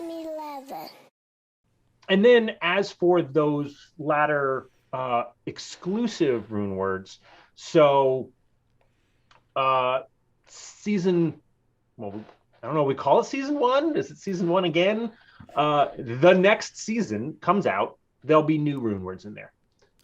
11. And then as for those latter exclusive rune words, so season, well, I don't know, we call it season one? Is it season one again? The next season comes out, there'll be new rune words in there.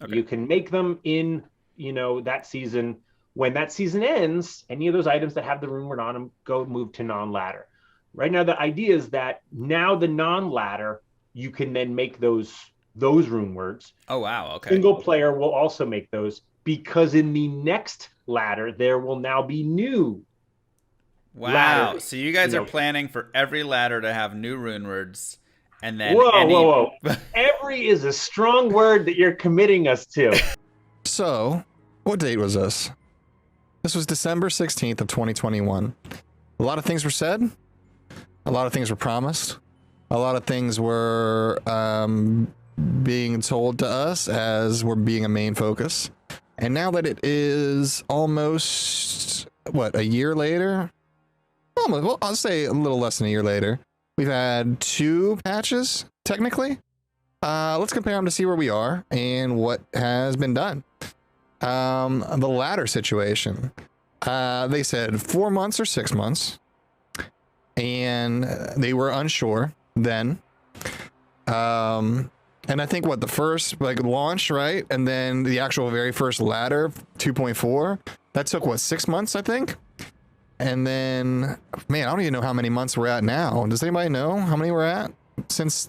Okay. You can make them in, that season. When that season ends, any of those items that have the rune word on them go move to non-ladder. Right now, the idea is that now the non-ladder, you can then make those rune words. Oh, wow. Okay. Single player will also make those, because in the next ladder, there will now be new. Wow. So you guys are planning for every ladder to have new rune words. And then whoa. Every is a strong word that you're committing us to. So, what date was this? This was December 16th of 2021. A lot of things were said. A lot of things were promised. A lot of things were being told to us as we're being a main focus. And now that it is almost, a year later? Almost, well, I'll say a little less than a year later. We've had 2 patches, technically. Let's compare them to see where we are and what has been done. The latter situation. They said 4 months or 6 months. And they were unsure then. And I think the first launch, right? And then the actual very first ladder, 2.4, that took 6 months, I think. And then, man, I don't even know how many months we're at now. Does anybody know how many we're at since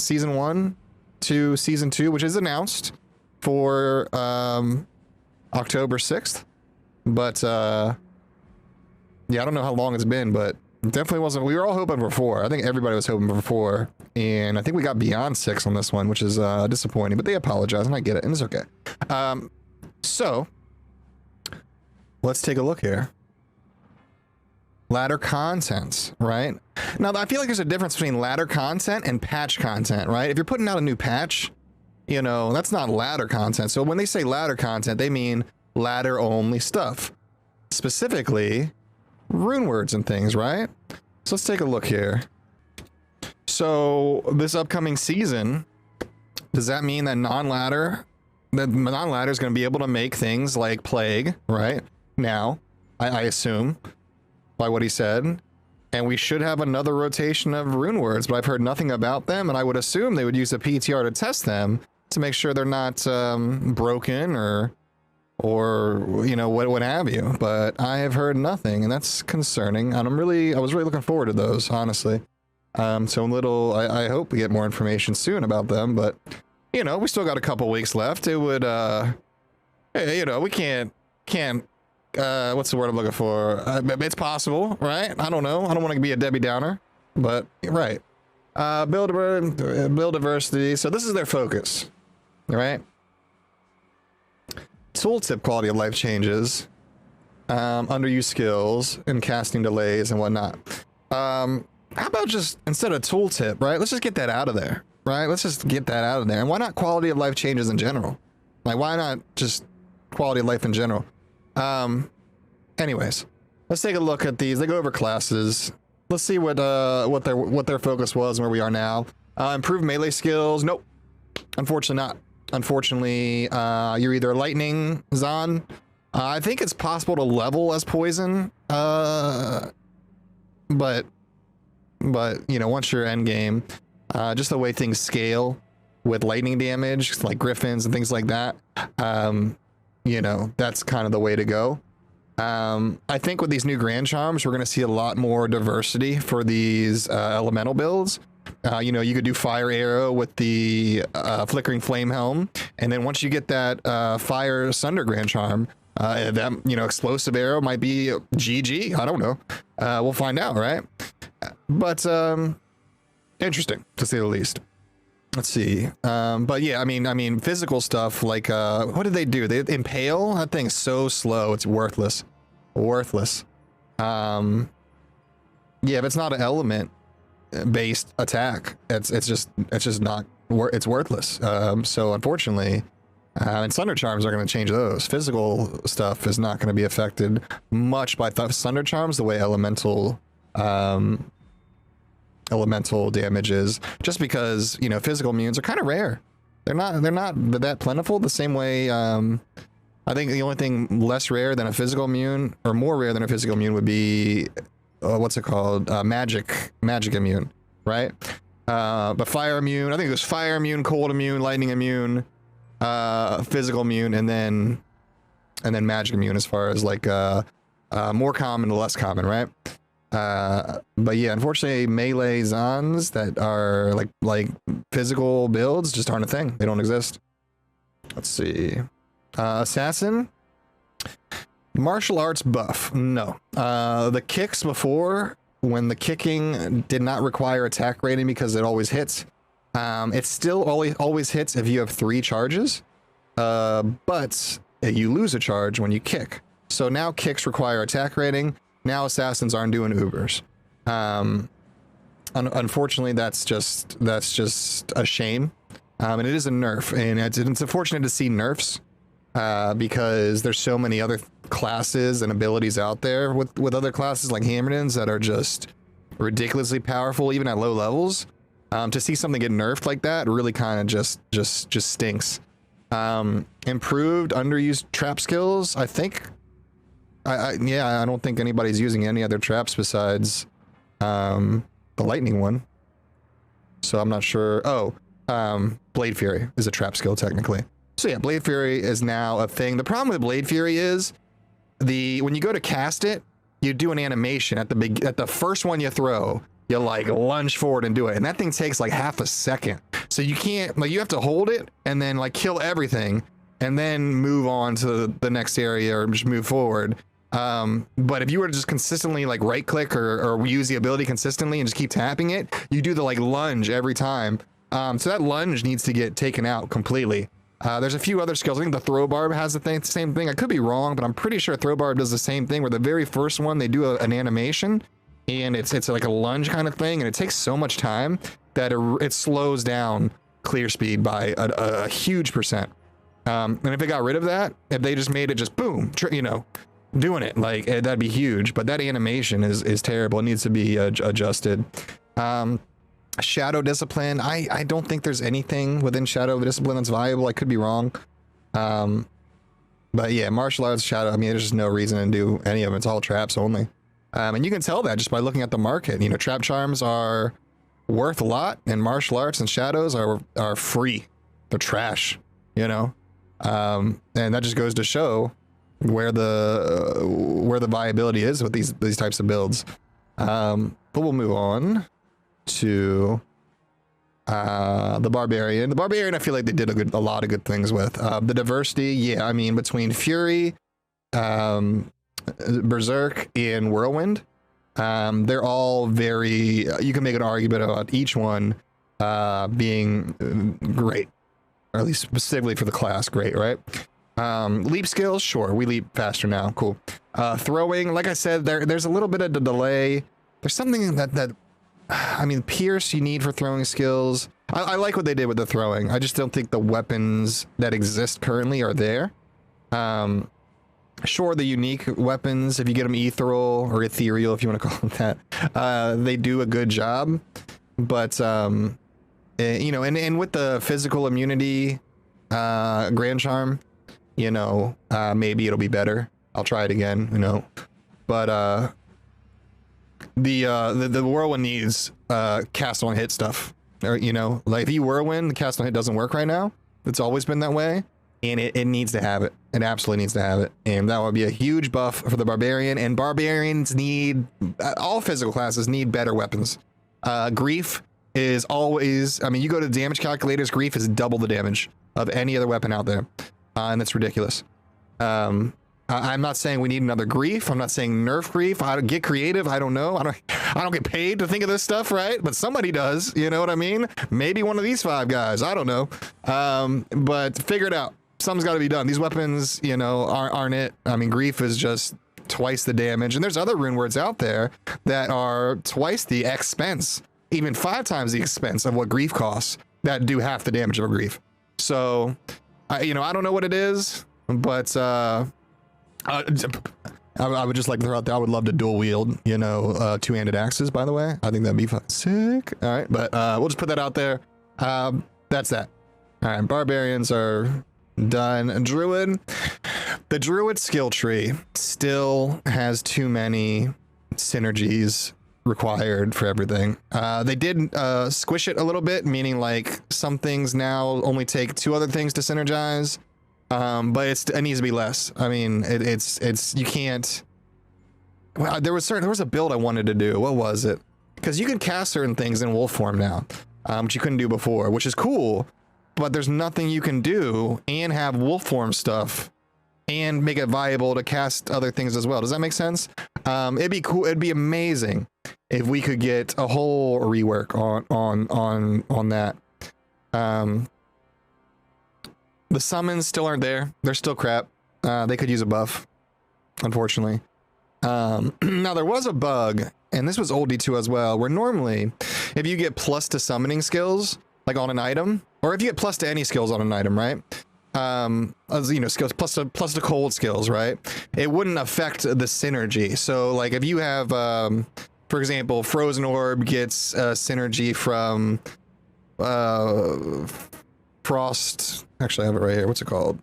season 1 to season 2, which is announced for October 6th. But yeah, I don't know how long it's been, but it definitely wasn't. We were all hoping for 4. I think everybody was hoping for 4, and I think we got beyond 6 on this one, which is disappointing. But they apologize, and I get it, and it's okay. So let's take a look here. Ladder content, right? Now, I feel like there's a difference between ladder content and patch content, right? If you're putting out a new patch, that's not ladder content. So when they say ladder content, they mean ladder only stuff. Specifically, rune words and things, right? So let's take a look here. So this upcoming season, does that mean that non-ladder is going to be able to make things like Plague, right? Now, I assume, by what he said, and we should have another rotation of rune words, but I've heard nothing about them, and I would assume they would use a PTR to test them to make sure they're not broken or what have you. But I have heard nothing, and that's concerning. And I was really looking forward to those, honestly. So I hope we get more information soon about them, but we still got a couple weeks left. It would we can't what's the word I'm looking for? It's possible, right? I don't know. I don't want to be a Debbie Downer, but right. Build diversity. So this is their focus, right? Tooltip quality of life changes, underused skills, and casting delays and whatnot. How about just instead of tooltip, right? Let's just get that out of there, right? Let's just get that out of there. And why not quality of life changes in general? Why not just quality of life in general? Anyways, let's take a look at these. They go over classes. Let's see what their focus was and where we are now. Improve melee skills. Nope. Unfortunately not. Unfortunately, you're either lightning, Zon. I think it's possible to level as poison. But once you're end game, just the way things scale with lightning damage, like griffins and things like that, that's kind of the way to go. I think with these new Grand Charms, we're going to see a lot more diversity for these elemental builds. You could do Fire Arrow with the Flickering Flame Helm, and then once you get that Fire Sunder Grand Charm, that Explosive Arrow might be GG. I don't know. We'll find out, right? But interesting to say the least. Let's see. But yeah, I mean, physical stuff like what did they do? They impale. That thing's so slow. It's worthless. Worthless. Yeah, if it's not an element based attack, it's just not. It's worthless. So unfortunately, and Thunder Charms are going to change those. Physical stuff is not going to be affected much by Thunder Charms the way elemental elemental damage is, just because, you know, physical immunes are kind of rare. They're not that plentiful the same way. I think the only thing less rare than a physical immune, or more rare than a physical immune, would be what's it called? Magic immune, right? But fire immune, I think it was fire immune, cold immune, lightning immune, physical immune, and then magic immune, as far as like more common to less common, right? But yeah, unfortunately, melee Zons that are like physical builds just aren't a thing. They don't exist. Let's see. Assassin. Martial arts buff. No. The kicks before, when the kicking did not require attack rating because it always hits. It still always hits if you have 3 charges. But you lose a charge when you kick. So now kicks require attack rating. Now assassins aren't doing Ubers. Unfortunately, that's just a shame. And it is a nerf, and it's unfortunate to see nerfs because there's so many other classes and abilities out there with other classes like Hammerdins that are just ridiculously powerful, even at low levels. To see something get nerfed like that really kind of just stinks. Improved underused trap skills, I think. I don't think anybody's using any other traps besides the lightning one. So I'm not sure. Oh, Blade Fury is a trap skill technically. So yeah, Blade Fury is now a thing. The problem with Blade Fury is when you go to cast it, you do an animation at the first one you throw. You like lunge forward and do it, and that thing takes like half a second. So you can't, like, you have to hold it and then like kill everything and then move on to the next area or just move forward. But if you were to just consistently like right click or use the ability consistently and just keep tapping it, you do the like lunge every time. So that lunge needs to get taken out completely. There's a few other skills. I think the throw barb has the same thing. I could be wrong, but I'm pretty sure throw barb does the same thing, where the very first one they do an animation and it's like a lunge kind of thing, and it takes so much time that it slows down clear speed by a huge percent. And if they got rid of that, if they just made it just boom, you know, doing it, like, that'd be huge. But that animation is terrible. It needs to be adjusted. Shadow Discipline, I don't think there's anything within Shadow Discipline that's viable. I could be wrong. But yeah, martial arts, Shadow, I mean, there's just no reason to do any of it. It's all traps only. And you can tell that just by looking at the market. You know, trap charms are worth a lot, and martial arts and shadows are free. They're trash, you know? And that just goes to show where the viability is with these types of builds. But we'll move on to the Barbarian. The Barbarian, I feel like they did a lot of good things with. The diversity, yeah, I mean, between Fury, Berserk, and Whirlwind, they're all very, you can make an argument about each one being great, or at least specifically for the class, great, right? Leap skills, sure, we leap faster now, cool. Throwing, like I said, there's a little bit of the delay. There's something that I mean, Pierce you need for throwing skills. I like what they did with the throwing. I just don't think the weapons that exist currently are there. Sure, the unique weapons, if you get them ethereal or ethereal, if you want to call it that, they do a good job. But, you know, and with the physical immunity Grand Charm, you know, maybe it'll be better. I'll try it again, you know. But the Whirlwind needs cast on hit stuff. Or, you know, like if you Whirlwind, the cast on hit doesn't work right now. It's always been that way. And it needs to have it. It absolutely needs to have it. And that would be a huge buff for the Barbarian. And Barbarians need, all physical classes need better weapons. Grief is always, I mean, you go to damage calculators, Grief is double the damage of any other weapon out there. And that's ridiculous. I'm not saying we need another Grief. I'm not saying nerf Grief. I don't get creative. I don't know. I don't get paid to think of this stuff, right? But somebody does. You know what I mean? Maybe one of these 5 guys. I don't know. But figure it out. Something's got to be done. These weapons, you know, aren't it. I mean, Grief is just twice the damage. And there's other rune words out there that are twice the expense, even 5 times the expense of what Grief costs, that do half the damage of a Grief. So, you know, I don't know what it is, but I would just like to throw out there, I would love to dual wield, you know, two-handed axes, by the way. I think that'd be fucking sick. All right, but we'll just put that out there. That's that. All right, barbarians are done. Druid. The Druid skill tree still has too many synergies required for everything. They did squish it a little bit, meaning like some things now only take 2 other things to synergize. But it needs to be less. I mean, it's you can't. Well, there was a build I wanted to do. What was it? Because you can cast certain things in wolf form now, which you couldn't do before, which is cool. But there's nothing you can do and have wolf form stuff and make it viable to cast other things as well. Does that make sense? It'd be cool. It'd be amazing if we could get a whole rework on that. The summons still aren't there. They're still crap. They could use a buff, unfortunately. Now there was a bug, and this was old D2 as well, where normally if you get plus to summoning skills, like on an item, or if you get plus to any skills on an item, right? As you know, skills plus to cold skills, right? It wouldn't affect the synergy. So like if you have, for example, Frozen Orb gets synergy from Frost. Actually, I have it right here. What's it called?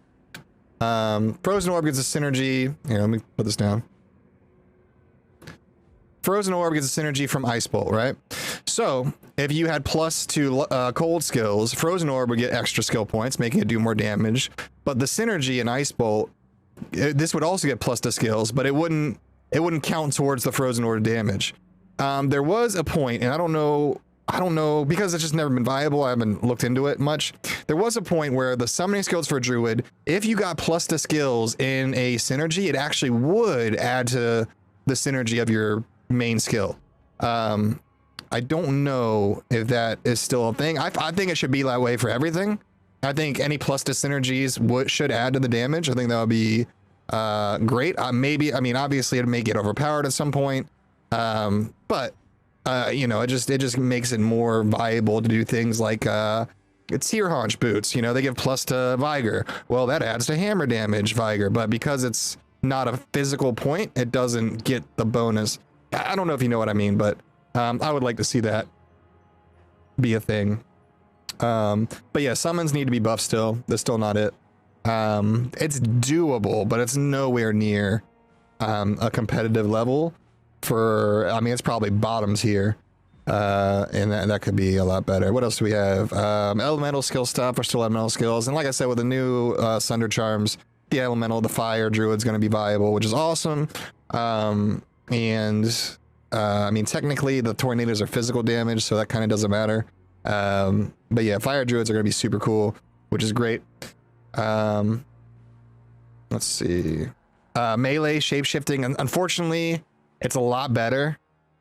Frozen Orb gets a synergy. Here, let me put this down. Frozen Orb gets a synergy from Ice Bolt, right? So if you had plus to cold skills, Frozen Orb would get extra skill points, making it do more damage. But the synergy in Ice Bolt, this would also get plus to skills, but it wouldn't count towards the Frozen Orb damage. There was a point, and I don't know because it's just never been viable. I haven't looked into it much. There was a point where the summoning skills for Druid, if you got plus to skills in a synergy, it actually would add to the synergy of your main skill. I don't know if that is still a thing. I think it should be that way for everything. I think any plus to synergies should add to the damage. I think that would be great. Maybe, I mean, obviously it may get overpowered at some point, but you know, it just makes it more viable to do things like Tear Haunch boots. You know, they give plus to Vigor. Well, that adds to hammer damage, Vigor, but because it's not a physical point, it doesn't get the bonus. I don't know if you know what I mean, but I would like to see that be a thing. But yeah, summons need to be buffed still. That's still not it. It's doable, but it's nowhere near a competitive level for, I mean, it's probably bottoms here. And that could be a lot better. What else do we have? Elemental skill stuff are still elemental skills. And like I said, with the new Sunder Charms, the elemental, the fire druid's going to be viable, which is awesome. I mean, technically the tornadoes are physical damage, so that kind of doesn't matter. But yeah, fire druids are going to be super cool, which is great. Let's see. Melee shapeshifting, unfortunately, it's a lot better.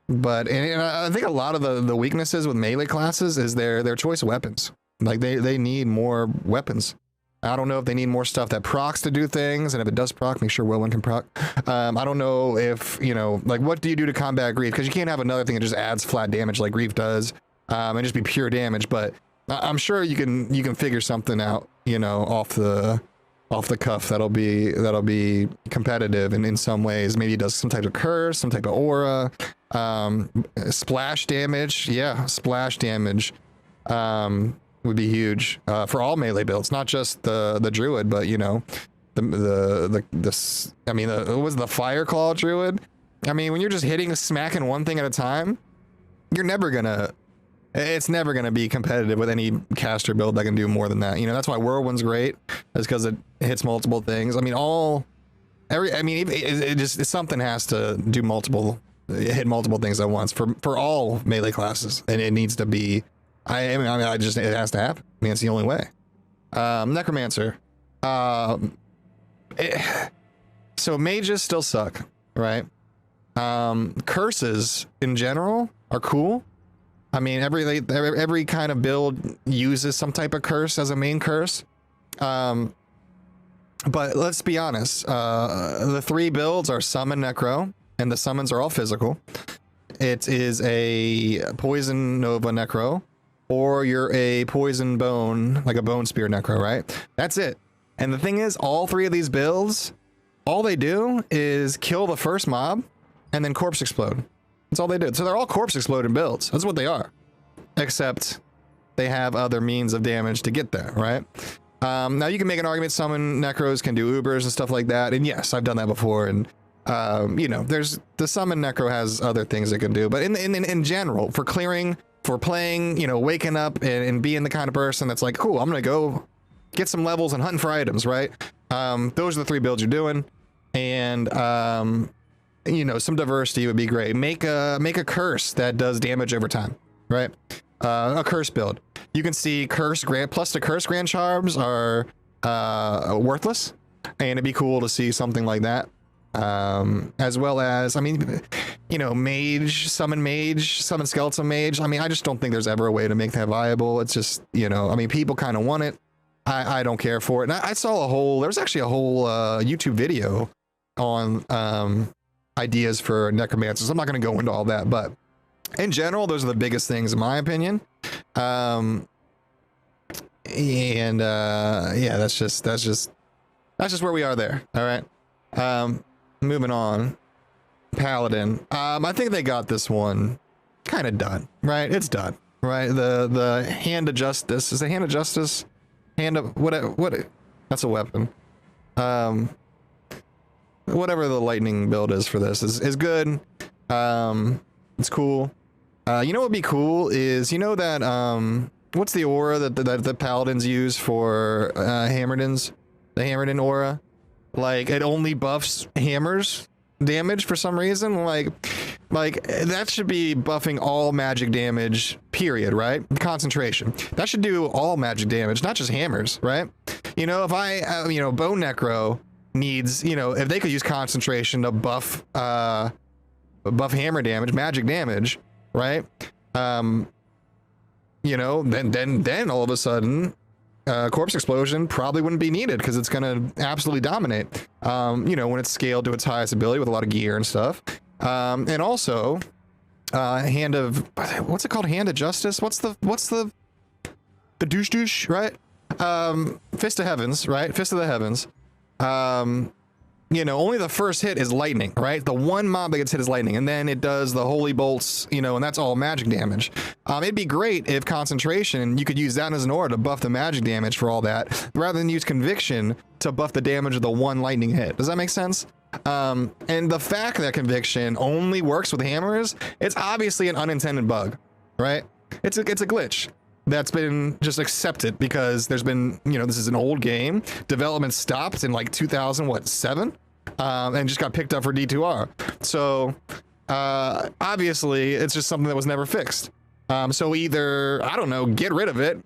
But and I think a lot of the weaknesses with melee classes is their choice of weapons. Like they need more weapons. I don't know if they need more stuff that procs to do things, and if it does proc, make sure Whirlwind can proc. I don't know if, you know, like what do you do to combat Grief? Because you can't have another thing that just adds flat damage like Grief does, and just be pure damage. But I'm sure you can figure something out, you know, off the cuff that'll be competitive, and in some ways maybe it does some type of curse, some type of aura, splash damage. Yeah, splash damage. Would be huge for all melee builds, not just the druid, but you know, I mean, what was the fire claw druid? I mean, when you're just smacking one thing at a time, it's never gonna be competitive with any caster build that can do more than that. You know, that's why Whirlwind's great, is because it hits multiple things. I mean, something has to do hit multiple things at once for all melee classes, and it needs to be. It has to happen. I mean, it's the only way. Necromancer. So mages still suck, right? Curses in general are cool. I mean, every kind of build uses some type of curse as a main curse. But let's be honest. The 3 builds are Summon Necro, and the summons are all physical. It is a Poison Nova Necro, or you're a Poison Bone, like a Bone Spear Necro, right? That's it. And the thing is, all 3 of these builds all they do is kill the first mob and then corpse explode. That's all they do. So they're all corpse exploding builds. That's what they are. Except they have other means of damage to get there, right? Now you can make an argument summon necros can do ubers and stuff like that. And yes, I've done that before. And you know, there's the summon necro has other things it can do. But in general, for clearing, for playing, you know, waking up and being the kind of person that's like, cool, I'm gonna go get some levels and hunting for items, right? Those are the 3 builds you're doing. And you know, some diversity would be great. Make a curse that does damage over time, right? A curse build. You can see curse grand plus the curse grand charms are worthless, and it'd be cool to see something like that. As well as, I mean, you know, summon skeleton mage. I mean, I just don't think there's ever a way to make that viable. It's just, you know, I mean, people kind of want it. I don't care for it. And I saw there's actually a whole YouTube video on ideas for necromancers. I'm not going to go into all that, but in general, those are the biggest things in my opinion. Yeah, that's just where we are there. All right. Moving on. Paladin. I think they got this one kind of done, right? It's done, right? The hand of justice. Is the hand of justice? Hand of what? That's a weapon. Whatever the lightning build is for this is good. It's cool. You know what would be cool is, you know that what's the aura that the paladins use for Hammerdins? The Hammerdin aura, like it only buffs hammers damage for some reason. Like that should be buffing all magic damage, period, right? Concentration. That should do all magic damage, not just hammers, right? You know, if I you know, bone necro needs, you know, if they could use concentration to buff hammer damage, magic damage, right? You know, then all of a sudden corpse explosion probably wouldn't be needed because it's gonna absolutely dominate, you know, when it's scaled to its highest ability with a lot of gear and stuff. And also hand of, what's it called? Hand of justice? What's the douche, right? Fist of heavens, right? Fist of the heavens. You know, only the first hit is lightning, right? The one mob that gets hit is lightning, and then it does the holy bolts, you know, and that's all magic damage. It'd be great if concentration, you could use that as an aura to buff the magic damage for all that, rather than use conviction to buff the damage of the one lightning hit. Does that make sense? And the fact that conviction only works with hammers, it's obviously an unintended bug, right? It's a glitch that's been just accepted because there's been, you know, this is an old game. Development stopped in like 2007, and just got picked up for D2R. So obviously it's just something that was never fixed. So either, I don't know, get rid of it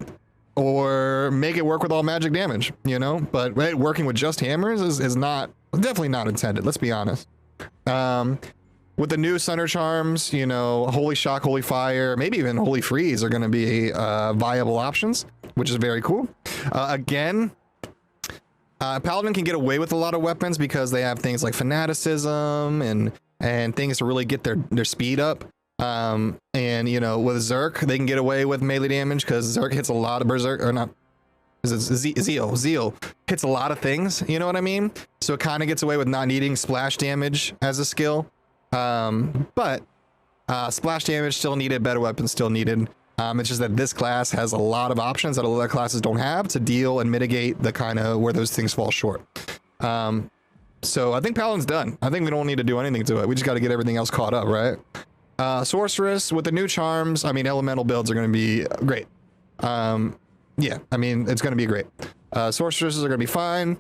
or make it work with all magic damage, you know? But working with just hammers is not, definitely not intended, let's be honest. With the new Sunder Charms, you know, Holy Shock, Holy Fire, maybe even Holy Freeze are going to be viable options, which is very cool. Again, Paladin can get away with a lot of weapons because they have things like Fanaticism and things to really get their speed up. And, you know, with Zerk, they can get away with melee damage because Zerk hits a lot of Berserk, or not, is it Zeal? Zeal hits a lot of things, you know what I mean? So it kind of gets away with not needing splash damage as a skill. But splash damage still needed, better weapons still needed. It's just that this class has a lot of options that other classes don't have to deal and mitigate the kind of where those things fall short. So I think Paladin's done. I think we don't need to do anything to it. We just got to get everything else caught up, right? Sorceress with the new charms, I mean, elemental builds are going to be great. Yeah, I mean, it's going to be great. Sorceresses are going to be fine.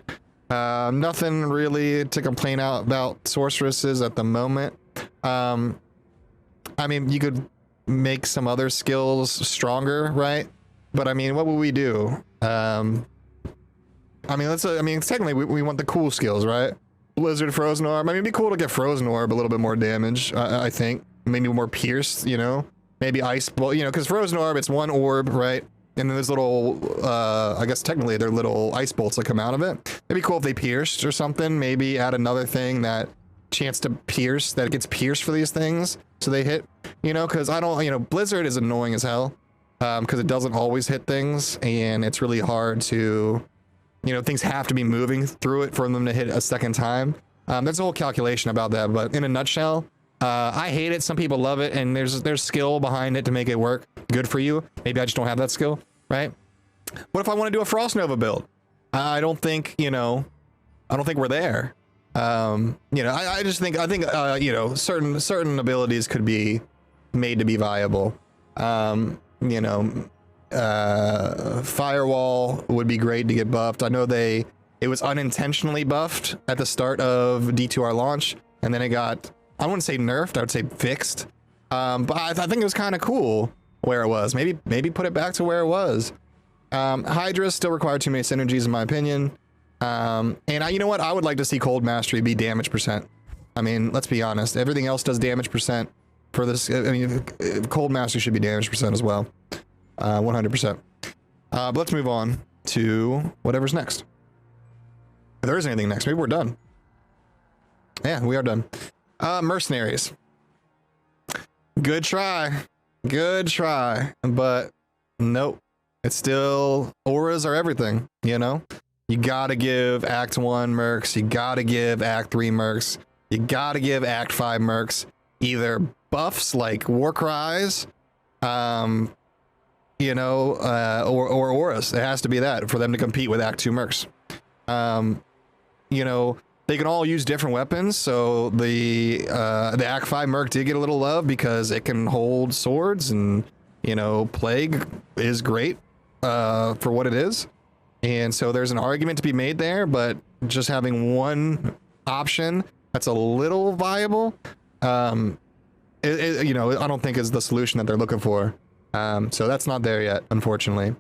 Nothing really to complain about sorceresses at the moment. I mean, you could make some other skills stronger, right? But I mean, what would we do? I mean, technically we want the cool skills, right? Blizzard, Frozen Orb. I mean, it'd be cool to get Frozen Orb, a little bit more damage, I think. Maybe more pierce, you know? Maybe Ice Bolt, you know, because Frozen Orb, it's one orb, right? And then there's little, I guess technically they're little ice bolts that come out of it. It'd be cool if they pierced or something. Maybe add another thing that chance to pierce, that it gets pierced for these things. So they hit, you know, because I don't, you know, Blizzard is annoying as hell. Because it doesn't always hit things. And it's really hard to, you know, things have to be moving through it for them to hit a second time. There's a whole calculation about that, but in a nutshell, I hate it. Some people love it, and there's skill behind it to make it work. Good for you. Maybe I just don't have that skill, right? What if I want to do a Frost Nova build? I don't think we're there. I think certain abilities could be made to be viable. Firewall would be great to get buffed. I know it was unintentionally buffed at the start of D2R launch, and then it got, I wouldn't say nerfed, I would say fixed. But I think it was kind of cool where it was. Maybe put it back to where it was. Hydra still required too many synergies in my opinion. You know what? I would like to see Cold Mastery be damage percent. I mean, let's be honest. Everything else does damage percent for this. I mean, Cold Mastery should be damage percent as well. 100%. But let's move on to whatever's next. If there is anything next, maybe we're done. Yeah, we are done. Mercenaries. Good try. But nope. It's still, auras are everything, you know? You gotta give Act 1 mercs, you gotta give Act 3 mercs, you gotta give Act 5 mercs, either buffs like War Cries, or auras. It has to be that for them to compete with Act 2 mercs. They can all use different weapons, so the Act 5 merc did get a little love because it can hold swords, and, Plague is great for what it is. And so there's an argument to be made there, but just having one option that's a little viable, I don't think is the solution that they're looking for. So that's not there yet, unfortunately.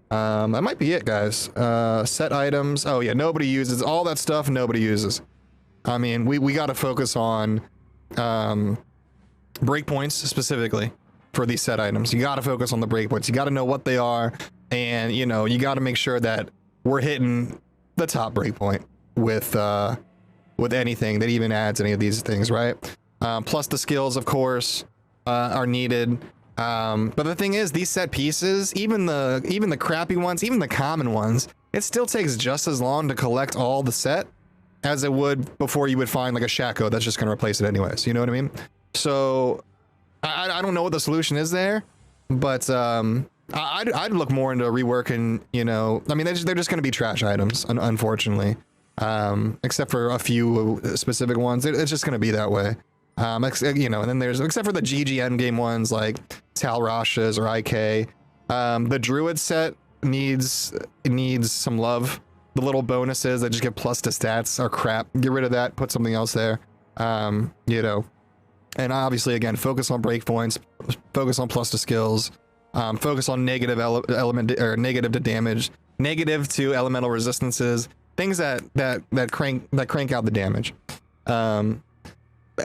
That might be it, guys. Set items. Oh yeah, nobody uses all that stuff. Nobody uses. I mean, we got to focus on breakpoints specifically for these set items. You got to focus on the breakpoints. You got to know what they are. And, you got to make sure that we're hitting the top breakpoint with anything that even adds any of these things, right? Plus the skills, of course, are needed. But the thing is, these set pieces, even the crappy ones, even the common ones, it still takes just as long to collect all the set as it would before you would find like a Shaco that's just going to replace it anyways. You know what I mean? So I don't know what the solution is there, but I'd look more into reworking, I mean, they're just going to be trash items, unfortunately. Except for a few specific ones. It's just going to be that way. And then there's, except for the GG endgame ones like Tal Rashas or IK. The Druid set needs some love. The little bonuses that just give plus to stats are crap. Get rid of that, put something else there. And obviously, again, focus on breakpoints, focus on plus to skills, focus on negative element or negative to damage, negative to elemental resistances, things that crank out the damage.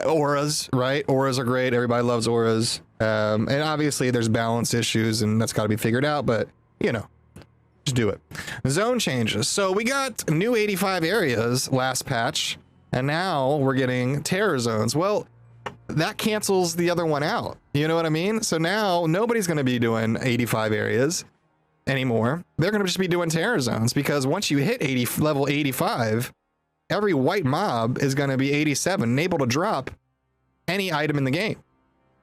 Auras, right? Auras are great. Everybody loves auras. And obviously there's balance issues and that's got to be figured out, but just do it. Zone changes. So we got new 85 areas last patch, and now we're getting terror zones. Well, that cancels the other one out. You know what I mean? So now nobody's going to be doing 85 areas anymore. They're going to just be doing terror zones, because once you hit level 85, every white mob is going to be 87 and able to drop any item in the game.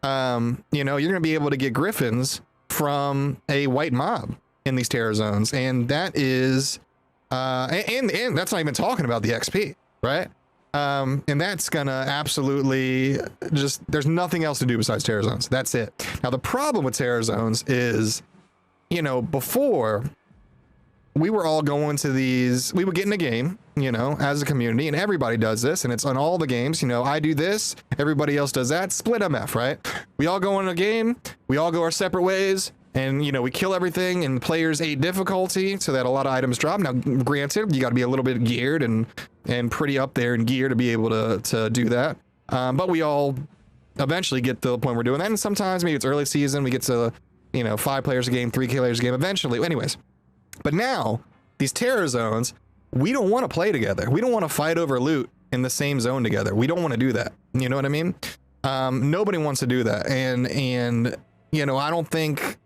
You're going to be able to get griffins from a white mob in these terror zones, and that is and that's not even talking about the XP, right? And that's gonna absolutely just, there's nothing else to do besides terror zones. That's it. Now the problem with terror zones is, before we were all going to these, we would get in a game, as a community, and everybody does this, and it's on all the games. I do this, everybody else does that. Split MF, right? We all go in a game, we all go our separate ways, and we kill everything in players 8 difficulty, so that a lot of items drop. Now, granted, you got to be a little bit geared and pretty up there in gear to be able to do that. But we all eventually get to the point we're doing that, and sometimes maybe it's early season, we get to 5 players a game, 3 players a game eventually. Anyways, but now these terror zones, we don't want to play together. We don't want to fight over loot in the same zone together. We don't want to do that. You know what I mean? Nobody wants to do that, and I don't think,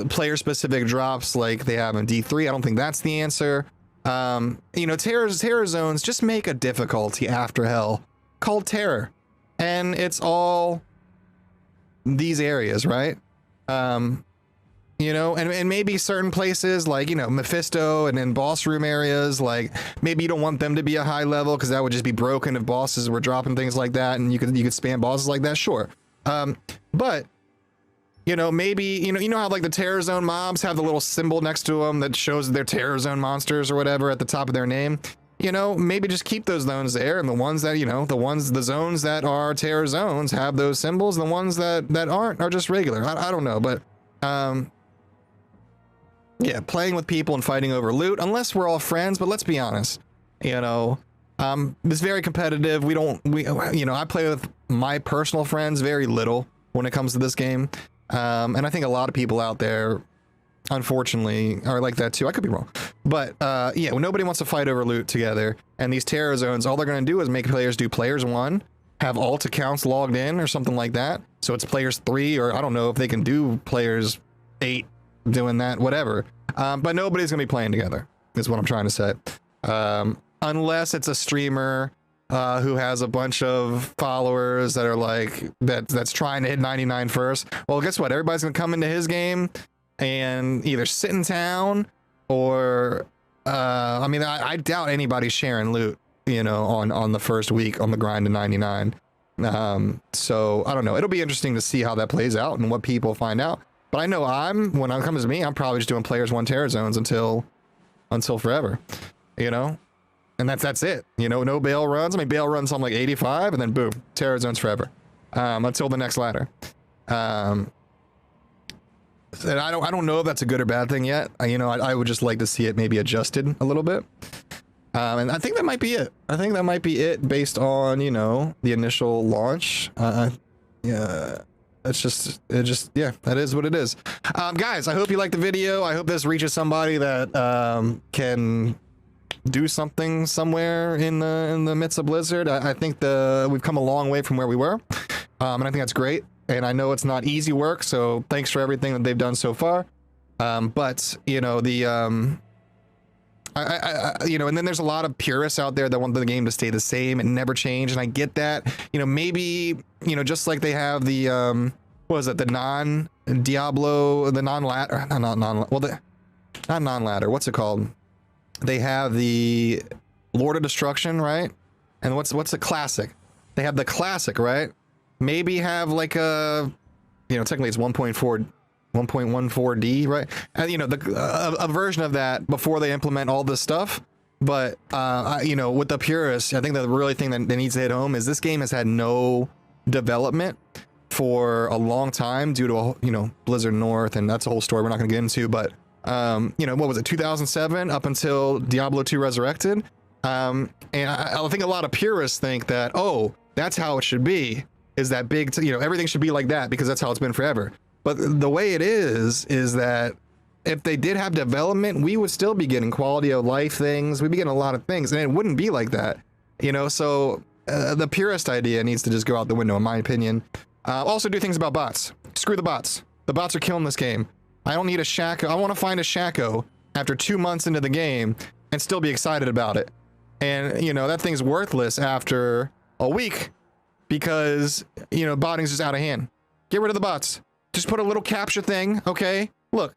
player specific drops like they have in D3. I don't think that's the answer. Terror zones, just make a difficulty after hell called terror, and it's all these areas, right? And maybe certain places like, Mephisto and in boss room areas, like maybe you don't want them to be a high level because that would just be broken if bosses were dropping things like that, and you could spam bosses like that, sure. But maybe, you know how like the terror zone mobs have the little symbol next to them that shows they're terror zone monsters or whatever at the top of their name. Maybe just keep those zones there, and the ones that, the zones that are terror zones have those symbols, and the ones that aren't are just regular. I don't know, but yeah, playing with people and fighting over loot, unless we're all friends, but let's be honest, it's very competitive. I play with my personal friends very little when it comes to this game. And I think a lot of people out there, unfortunately, are like that too. I could be wrong, but yeah, when nobody wants to fight over loot together, and these terror zones, all they're going to do is make players do players 1, have alt accounts logged in or something like that. So it's players 3, or I don't know if they can do players 8 doing that, whatever. But nobody's going to be playing together, is what I'm trying to say. Unless it's a streamer who has a bunch of followers that are like that's trying to hit 99 first. Well, guess what? Everybody's gonna come into his game and either sit in town or I doubt anybody's sharing loot, on the first week on the grind to 99. So I don't know. It'll be interesting to see how that plays out and what people find out. But I know when it comes to me, I'm probably just doing players 1 terror zones until forever, And that's it. No bail runs. Bail runs on like 85, and then boom, terror zones forever, until the next ladder. And I don't know if that's a good or bad thing yet. I would just like to see it maybe adjusted a little bit. And I think that might be it. I think that might be it based on the initial launch. Yeah. That is what it is. Guys, I hope you liked the video. I hope this reaches somebody that can do something somewhere in the midst of Blizzard. I think we've come a long way from where we were, and I think that's great. And I know it's not easy work, so thanks for everything that they've done so far. But and then there's a lot of purists out there that want the game to stay the same and never change, and I get that. Maybe just like they have the what is it, the non-Diablo, the non-ladder, not non-ladder, what's it called? They have the Lord of Destruction, right? And what's the classic? They have the classic, right? Maybe have like a, technically it's 1.14D, right? And a version of that before they implement all this stuff. But with the purists, I think the really thing that needs to hit home is this game has had no development for a long time due to Blizzard North, and that's a whole story we're not going to get into. But what was it, 2007 up until Diablo 2 Resurrected? And I think a lot of purists think that, oh, that's how it should be, is that big, everything should be like that because that's how it's been forever. But the way it is that if they did have development, we would still be getting quality of life things. We'd be getting a lot of things, and it wouldn't be like that, so the purist idea needs to just go out the window, in my opinion. Also do things about bots. Screw the bots. The bots are killing this game. I don't need a Shaco. I want to find a Shaco after 2 months into the game and still be excited about it. And, that thing's worthless after a week because, botting's just out of hand. Get rid of the bots. Just put a little capture thing, okay? Look,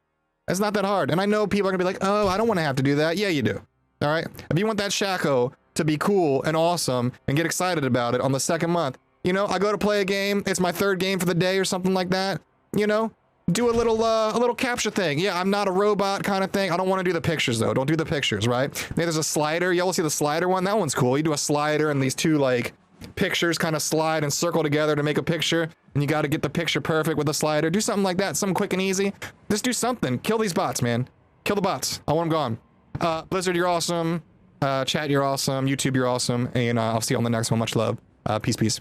it's not that hard. And I know people are going to be like, oh, I don't want to have to do that. Yeah, you do. All right? If you want that Shaco to be cool and awesome and get excited about it on the second month, I go to play a game. It's my 3rd game for the day or something like that. Do a little capture thing. Yeah, I'm not a robot kind of thing. I don't want to do the pictures though. Don't do the pictures, right? Maybe there's a slider. Y'all see the slider one? That one's cool. You do a slider and these two like pictures kind of slide and circle together to make a picture, and you got to get the picture perfect with a slider. Do something like that. Something quick and easy. Just do something. Kill these bots, man. Kill the bots. I want them gone. Blizzard, you're awesome. Chat, you're awesome. YouTube, you're awesome. And I'll see you on the next one. Much love. Peace.